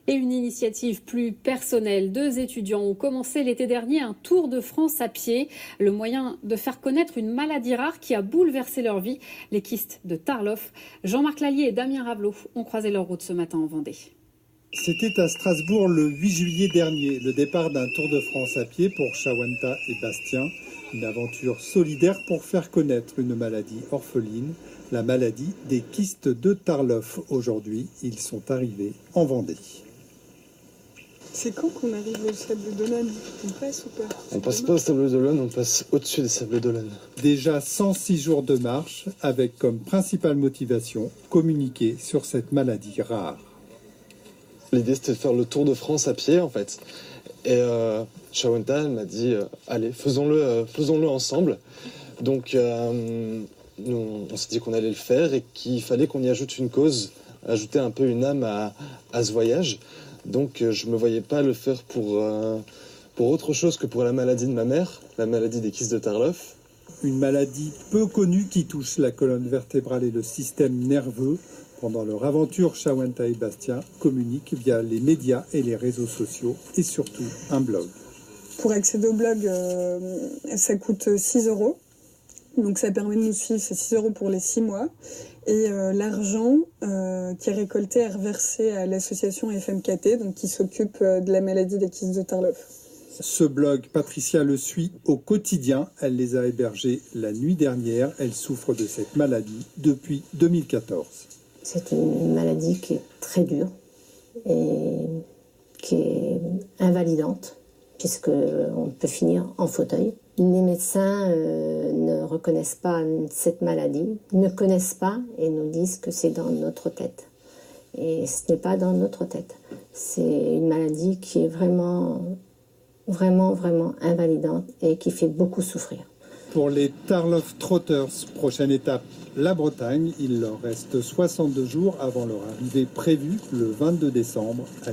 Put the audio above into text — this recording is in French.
Et une initiative plus personnelle. 2 étudiants ont commencé l'été dernier un tour de France à pied. Le moyen de faire connaître une maladie rare qui a bouleversé leur vie, les kystes de Tarlov. Jean-Marc Lallier et Damien Ravelot ont croisé leur route ce matin en Vendée. C'était à Strasbourg le 8 juillet dernier, le départ d'un Tour de France à pied pour Shawanta et Bastien. Une aventure solidaire pour faire connaître une maladie orpheline, la maladie des kystes de Tarlov. Aujourd'hui, ils sont arrivés en Vendée. C'est quand qu'on arrive au Sable d'Olonne? On passe ou pas? On passe pas au Sable d'Olonne, on passe au-dessus des Sables d'Olonne. Déjà 106 jours de marche avec comme principale motivation communiquer sur cette maladie rare. L'idée c'était de faire le Tour de France à pied en fait. Et Shawanta m'a dit allez faisons-le ensemble. Donc nous, on s'est dit qu'on allait le faire et qu'il fallait qu'on y ajoute une cause, ajouter un peu une âme à ce voyage. Donc je me voyais pas le faire pour autre chose que pour la maladie de ma mère, la maladie des kystes de Tarlov. Une maladie peu connue qui touche la colonne vertébrale et le système nerveux. Pendant leur aventure, Shawanta et Bastien communiquent via les médias et les réseaux sociaux et surtout un blog. Pour accéder au blog, ça coûte 6 €. Donc ça permet de nous suivre, c'est 6 € pour les 6 mois. Et l'argent qui est récolté est reversé à l'association FMKT, donc qui s'occupe de la maladie des kystes de Tarlov. Ce blog, Patricia le suit au quotidien. Elle les a hébergés la nuit dernière. Elle souffre de cette maladie depuis 2014. C'est une maladie qui est très dure et qui est invalidante, puisqu'on peut finir en fauteuil. Les médecins ne reconnaissent pas cette maladie, ne connaissent pas et nous disent que c'est dans notre tête. Et ce n'est pas dans notre tête. C'est une maladie qui est vraiment invalidante et qui fait beaucoup souffrir. Pour les Tarlov Trotters, prochaine étape, la Bretagne. Il leur reste 62 jours avant leur arrivée prévue le 22 décembre à